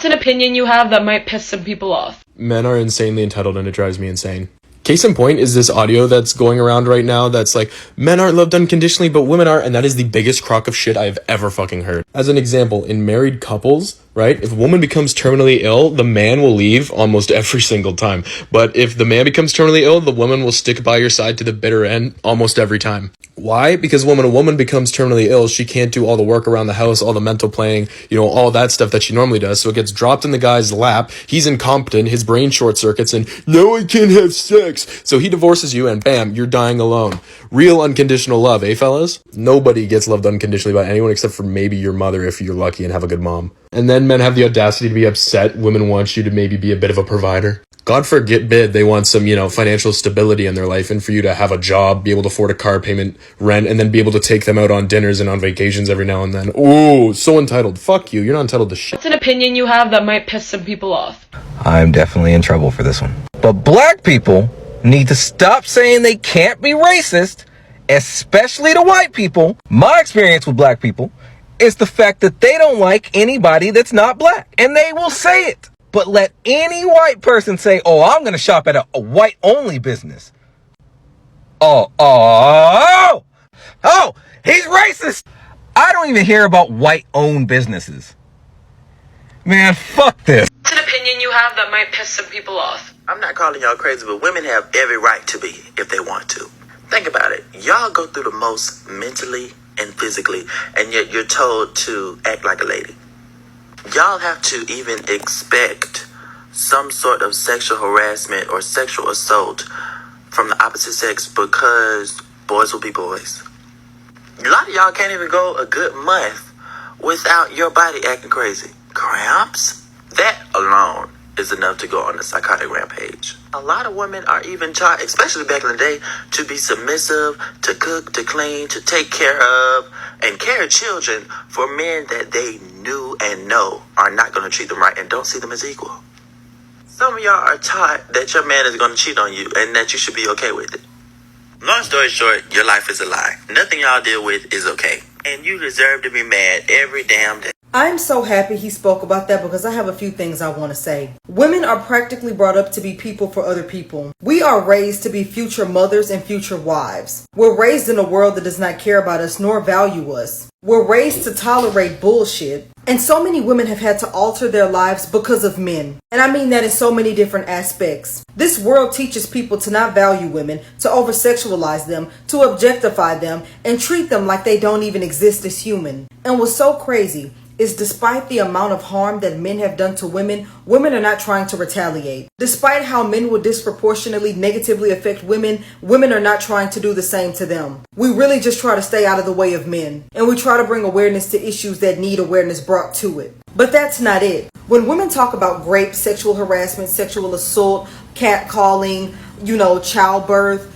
What's an opinion you have that might piss some people off? Men are insanely entitled and it drives me insane. Case in point is this audio that's going around right now that's like, men aren't loved unconditionally, but women are, and that is the biggest crock of shit I've ever fucking heard. As an example, in married couples, right, if a woman becomes terminally ill, the man will leave almost every single time. But if the man becomes terminally ill, the woman will stick by your side to the bitter end almost every time. Why? Because when a woman becomes terminally ill, she can't do all the work around the house, all the mental playing, all that stuff that she normally does. So it gets dropped in the guy's lap. He's incompetent. His brain short circuits and now I can't have sex. So he divorces you and bam, you're dying alone. Real unconditional love, eh, fellas? Nobody gets loved unconditionally by anyone except for maybe your mother if you're lucky and have a good mom. And then men have the audacity to be upset. Women want you to maybe be a bit of a provider. God forbid they want some, financial stability in their life and for you to have a job, be able to afford a car payment, rent, and then be able to take them out on dinners and on vacations every now and then. Ooh, so entitled. Fuck you. You're not entitled to shit. What's an opinion you have that might piss some people off? I'm definitely in trouble for this one. But black people need to stop saying they can't be racist, especially to white people. My experience with black people is the fact that they don't like anybody that's not black, and they will say it. But let any white person say, oh, I'm going to shop at a white-only business. Oh, he's racist. I don't even hear about white-owned businesses. Man, fuck this. What's an opinion you have that might piss some people off? I'm not calling y'all crazy, but women have every right to be if they want to. Think about it. Y'all go through the most mentally and physically, and yet you're told to act like a lady. Y'all have to even expect some sort of sexual harassment or sexual assault from the opposite sex because boys will be boys. A lot of y'all can't even go a good month without your body acting crazy. Cramps? That alone is enough to go on a psychotic rampage. A lot of women are even taught, especially back in the day, to be submissive, to cook, to clean, to take care of, and carry children for men that they knew and know are not going to treat them right and don't see them as equal. Some of y'all are taught that your man is going to cheat on you and that you should be okay with it. Long story short, your life is a lie. Nothing y'all deal with is okay. And you deserve to be mad every damn day. I'm so happy he spoke about that because I have a few things I want to say. Women are practically brought up to be people for other people. We are raised to be future mothers and future wives. We're raised in a world that does not care about us nor value us. We're raised to tolerate bullshit. And so many women have had to alter their lives because of men. And I mean that in so many different aspects. This world teaches people to not value women, to over-sexualize them, to objectify them, and treat them like they don't even exist as human. And what's so crazy is despite the amount of harm that men have done to women, women are not trying to retaliate. Despite how men will disproportionately negatively affect women, women are not trying to do the same to them. We really just try to stay out of the way of men, and we try to bring awareness to issues that need awareness brought to it. But that's not it. When women talk about rape, sexual harassment, sexual assault, catcalling, childbirth,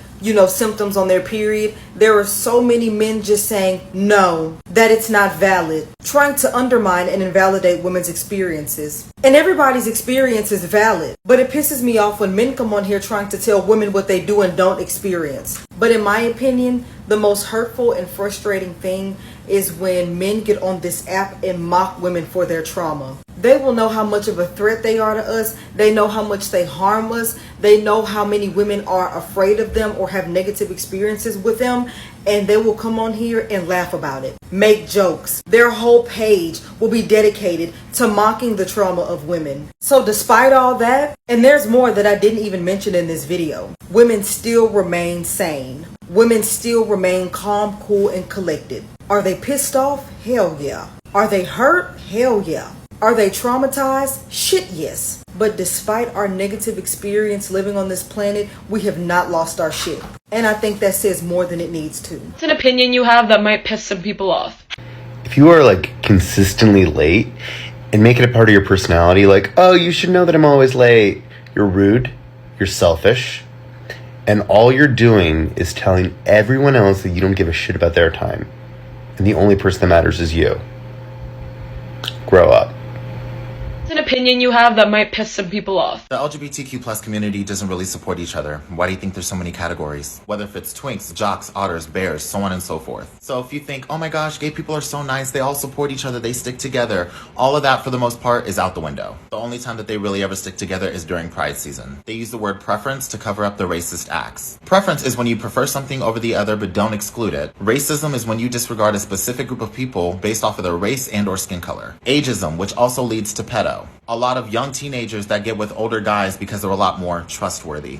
symptoms on their period, there are so many men just saying no, that it's not valid, trying to undermine and invalidate women's experiences. And everybody's experience is valid, but it pisses me off when men come on here trying to tell women what they do and don't experience. But in my opinion, the most hurtful and frustrating thing is when men get on this app and mock women for their trauma. They will know how much of a threat they are to us. They know how much they harm us. They know how many women are afraid of them or have negative experiences with them. And they will come on here and laugh about it, make jokes. Their whole page will be dedicated to mocking the trauma of women. So despite all that, and there's more that I didn't even mention in this video, women still remain sane. Women still remain calm, cool, and collected. Are they pissed off? Hell yeah. Are they hurt? Hell yeah. Are they traumatized? Shit, yes. But despite our negative experience living on this planet, we have not lost our shit. And I think that says more than it needs to. What's an opinion you have that might piss some people off? If you are consistently late and make it a part of your personality, oh, you should know that I'm always late, you're rude, you're selfish, and all you're doing is telling everyone else that you don't give a shit about their time. And the only person that matters is you. Grow up. What's an opinion you have that might piss some people off. The LGBTQ plus community doesn't really support each other. Why do you think there's so many categories? Whether if it's twinks, jocks, otters, bears, so on and so forth. So if you think, oh my gosh, gay people are so nice, they all support each other, they stick together, all of that for the most part is out the window. The only time that they really ever stick together is during Pride season. They use the word preference to cover up their racist acts. Preference is when you prefer something over the other but don't exclude it. Racism is when you disregard a specific group of people based off of their race and or skin color. Ageism, which also leads to pedo. A lot of young teenagers that get with older guys because they're a lot more trustworthy.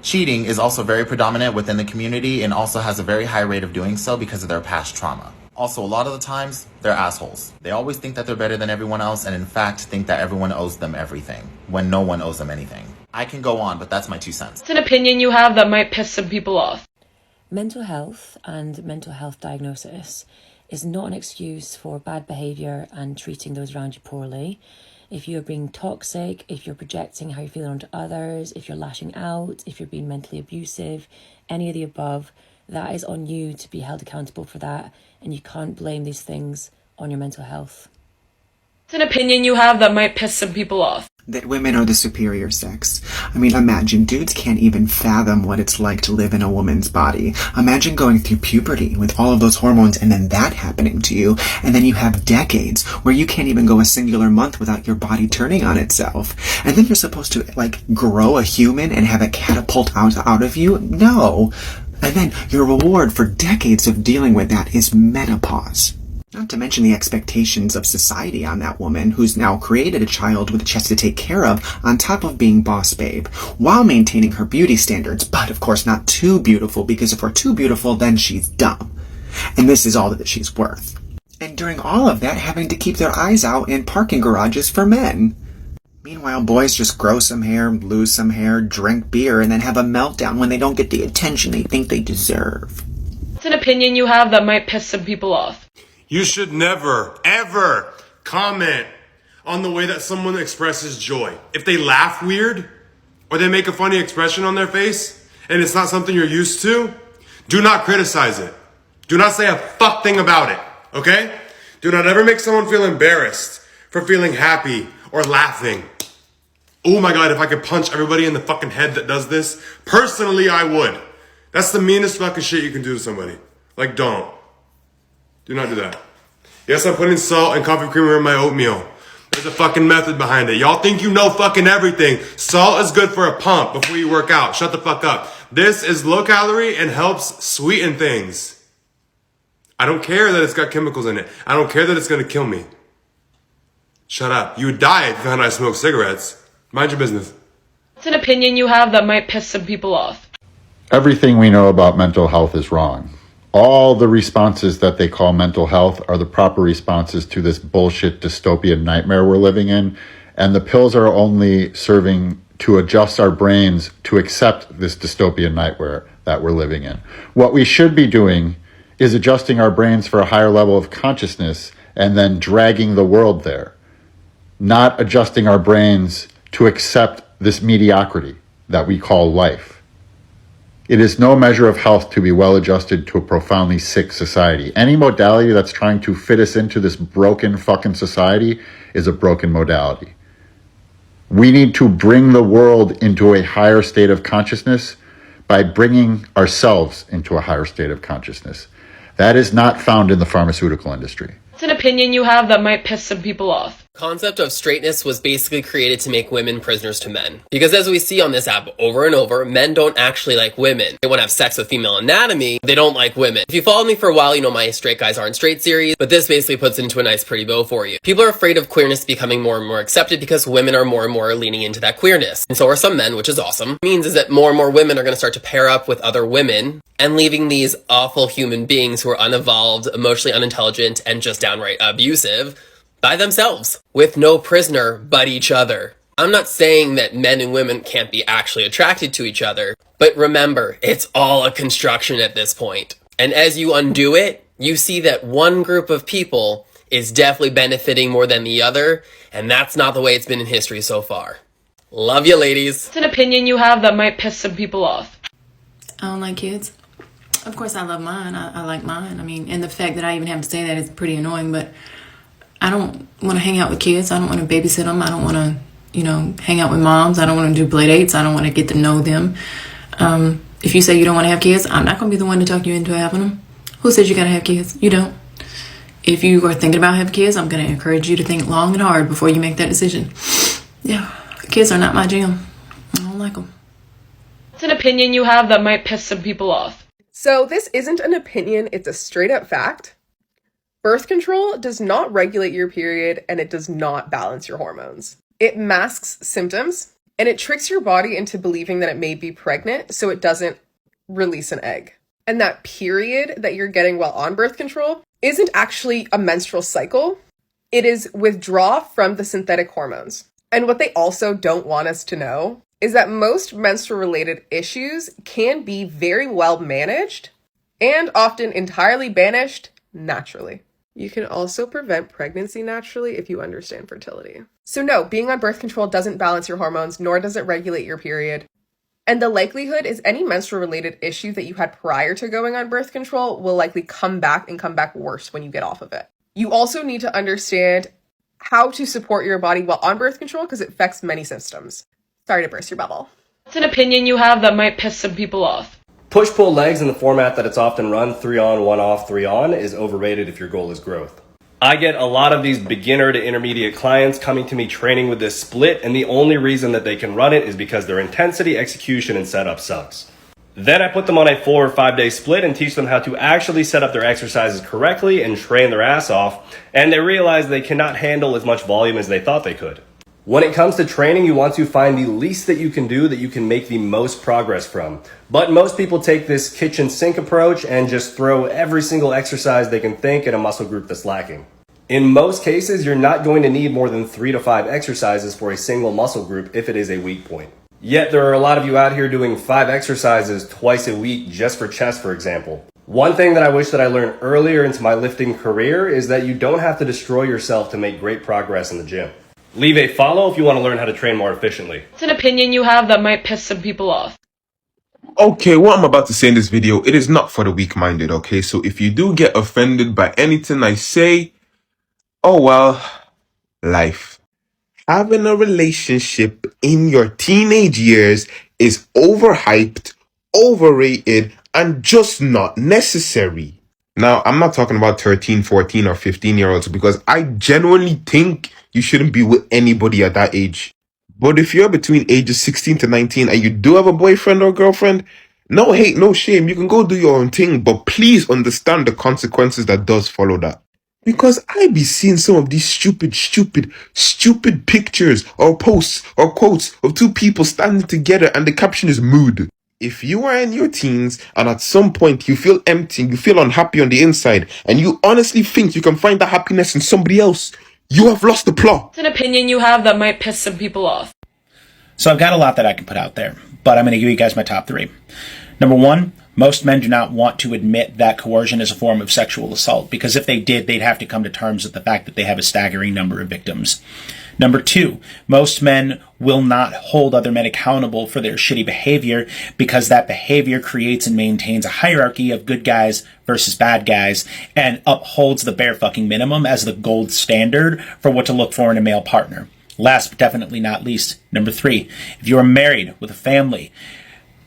Cheating is also very predominant within the community and also has a very high rate of doing so because of their past trauma. Also, a lot of the times, they're assholes. They always think that they're better than everyone else and in fact think that everyone owes them everything, when no one owes them anything. I can go on, but that's my 2 cents. It's an opinion you have that might piss some people off. Mental health and mental health diagnosis is not an excuse for bad behaviour and treating those around you poorly. If you're being toxic, if you're projecting how you're feeling onto others, if you're lashing out, if you're being mentally abusive, any of the above, that is on you to be held accountable for that, and you can't blame these things on your mental health. It's an opinion you have that might piss some people off. That women are the superior sex. I mean, imagine dudes can't even fathom what it's like to live in a woman's body. Imagine going through puberty with all of those hormones and then that happening to you, and then you have decades where you can't even go a singular month without your body turning on itself. And then you're supposed to, grow a human and have it catapult out of you? No. And then your reward for decades of dealing with that is menopause. Not to mention the expectations of society on that woman who's now created a child with a chest to take care of on top of being boss babe, while maintaining her beauty standards, but of course not too beautiful, because if we're too beautiful, then she's dumb. And this is all that she's worth. And during all of that, having to keep their eyes out in parking garages for men. Meanwhile, boys just grow some hair, lose some hair, drink beer, and then have a meltdown when they don't get the attention they think they deserve. It's an opinion you have that might piss some people off. You should never, ever comment on the way that someone expresses joy. If they laugh weird, or they make a funny expression on their face, and it's not something you're used to, do not criticize it. Do not say a fuck thing about it, okay? Do not ever make someone feel embarrassed for feeling happy or laughing. Oh my God, if I could punch everybody in the fucking head that does this, personally I would. That's the meanest fucking shit you can do to somebody. Don't. Do not do that. Yes, I'm putting salt and coffee creamer in my oatmeal. There's a fucking method behind it. Y'all think you know fucking everything. Salt is good for a pump before you work out. Shut the fuck up. This is low calorie and helps sweeten things. I don't care that it's got chemicals in it. I don't care that it's gonna kill me. Shut up. You would die if you found I smoke cigarettes. Mind your business. It's an opinion you have that might piss some people off. Everything we know about mental health is wrong. All the responses that they call mental health are the proper responses to this bullshit dystopian nightmare we're living in. And the pills are only serving to adjust our brains to accept this dystopian nightmare that we're living in. What we should be doing is adjusting our brains for a higher level of consciousness and then dragging the world there. Not adjusting our brains to accept this mediocrity that we call life. It is no measure of health to be well adjusted to a profoundly sick society. Any modality that's trying to fit us into this broken fucking society is a broken modality. We need to bring the world into a higher state of consciousness by bringing ourselves into a higher state of consciousness. That is not found in the pharmaceutical industry. It's an opinion you have that might piss some people off. Concept of straightness was basically created to make women prisoners to men. Because as we see on this app over and over, men don't actually like women. They want to have sex with female anatomy, they don't like women. If you followed me for a while, you know my Straight Guys Aren't Straight series, but this basically puts it into a nice pretty bow for you. People are afraid of queerness becoming more and more accepted because women are more and more leaning into that queerness. And so are some men, which is awesome. It means is that more and more women are going to start to pair up with other women and leaving these awful human beings who are unevolved, emotionally unintelligent, and just downright abusive by themselves, with no prisoner but each other. I'm not saying that men and women can't be actually attracted to each other, but remember, it's all a construction at this point. And as you undo it, you see that one group of people is definitely benefiting more than the other, and that's not the way it's been in history so far. Love you, ladies. It's an opinion you have that might piss some people off. I don't like kids. Of course I love mine. I like mine. I mean, and the fact that I even have to say that is pretty annoying, but I don't want to hang out with kids. I don't want to babysit them. I don't want to, hang out with moms. I don't want to do play dates. I don't want to get to know them. If you say you don't want to have kids, I'm not going to be the one to talk you into having them. Who says you got to have kids? You don't. If you are thinking about having kids, I'm going to encourage you to think long and hard before you make that decision. Yeah, kids are not my jam. I don't like them. It's an opinion you have that might piss some people off. So this isn't an opinion, it's a straight up fact. Birth control does not regulate your period and it does not balance your hormones. It masks symptoms and it tricks your body into believing that it may be pregnant so it doesn't release an egg. And that period that you're getting while on birth control isn't actually a menstrual cycle. It is withdrawal from the synthetic hormones. And what they also don't want us to know is that most menstrual-related issues can be very well managed and often entirely banished naturally. You can also prevent pregnancy naturally if you understand fertility. So no, being on birth control doesn't balance your hormones, nor does it regulate your period. And the likelihood is any menstrual-related issue that you had prior to going on birth control will likely come back and come back worse when you get off of it. You also need to understand how to support your body while on birth control because it affects many systems. Sorry to burst your bubble. It's an opinion you have that might piss some people off. Push-pull legs in the format that it's often run, 3 on, 1 off, 3 on, is overrated if your goal is growth. I get a lot of these beginner to intermediate clients coming to me training with this split, and the only reason that they can run it is because their intensity, execution, and setup sucks. Then I put them on a 4 or 5 day split and teach them how to actually set up their exercises correctly and train their ass off, and they realize they cannot handle as much volume as they thought they could. When it comes to training, you want to find the least that you can do that you can make the most progress from. But most people take this kitchen sink approach and just throw every single exercise they can think at a muscle group that's lacking. In most cases, you're not going to need more than 3 to 5 exercises for a single muscle group if it is a weak point. Yet there are a lot of you out here doing 5 exercises twice a week just for chest, for example. One thing that I wish that I learned earlier into my lifting career is that you don't have to destroy yourself to make great progress in the gym. Leave a follow if you want to learn how to train more efficiently. It's an opinion you have that might piss some people off. Okay, what I'm about to say in this video, it is not for the weak-minded, okay? So if you do get offended by anything I say, oh well, life. Having a relationship in your teenage years is overhyped, overrated, and just not necessary. Now, I'm not talking about 13, 14, or 15-year-olds because I genuinely think you shouldn't be with anybody at that age. But if you're between ages 16 to 19 and you do have a boyfriend or girlfriend, no hate, no shame. You can go do your own thing, but please understand the consequences that does follow that. Because I be seeing some of these stupid pictures or posts or quotes of 2 people standing together and the caption is mood. If you are in your teens and at some point you feel empty, you feel unhappy on the inside, and you honestly think you can find that happiness in somebody else, you have lost the plot. It's an opinion you have that might piss some people off. So I've got a lot that I can put out there, but I'm going to give you guys my top 3. Number 1, most men do not want to admit that coercion is a form of sexual assault, because if they did, they'd have to come to terms with the fact that they have a staggering number of victims. Number 2, most men will not hold other men accountable for their shitty behavior because that behavior creates and maintains a hierarchy of good guys versus bad guys and upholds the bare fucking minimum as the gold standard for what to look for in a male partner. Last but definitely not least, number 3, if you are married with a family,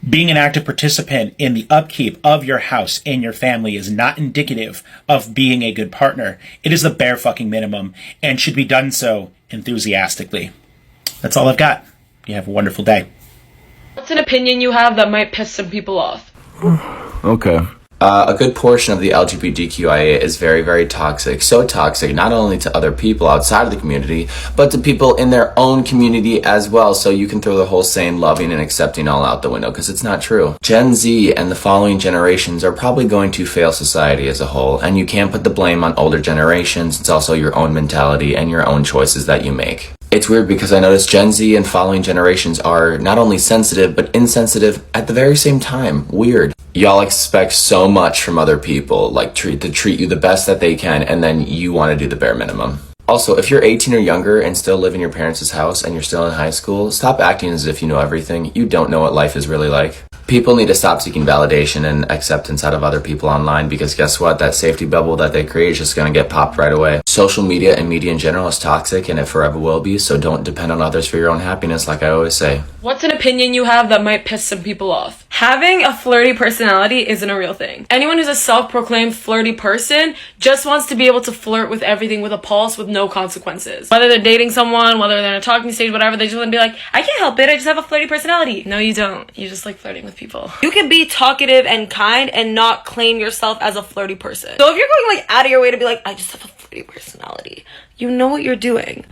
being an active participant in the upkeep of your house and your family is not indicative of being a good partner. It is the bare fucking minimum and should be done so enthusiastically. That's all I've got. You have a wonderful day. What's an opinion you have that might piss some people off? Okay. A good portion of the LGBTQIA is very, very toxic. So toxic, not only to other people outside of the community, but to people in their own community as well. So you can throw the whole saying loving and accepting all out the window because it's not true. Gen Z and the following generations are probably going to fail society as a whole, and you can't put the blame on older generations. It's also your own mentality and your own choices that you make. It's weird because I notice Gen Z and following generations are not only sensitive, but insensitive at the very same time. Weird. Y'all expect so much from other people, like to treat you the best that they can, and then you want to do the bare minimum. Also, if you're 18 or younger and still live in your parents' house and you're still in high school, stop acting as if you know everything. You don't know what life is really like. People need to stop seeking validation and acceptance out of other people online, because guess what? That safety bubble that they create is just going to get popped right away. Social media and media in general is toxic, and it forever will be, so don't depend on others for your own happiness, like I always say. What's an opinion you have that might piss some people off? Having a flirty personality isn't a real thing. Anyone who's a self-proclaimed flirty person just wants to be able to flirt with everything with a pulse with no consequences. Whether they're dating someone, whether they're in a talking stage, whatever, they just want to be like, I can't help it, I just have a flirty personality. No, you don't. You just like flirting with people. You can be talkative and kind and not claim yourself as a flirty person. So if you're going like out of your way to be like, I just have a flirty personality, you know what you're doing.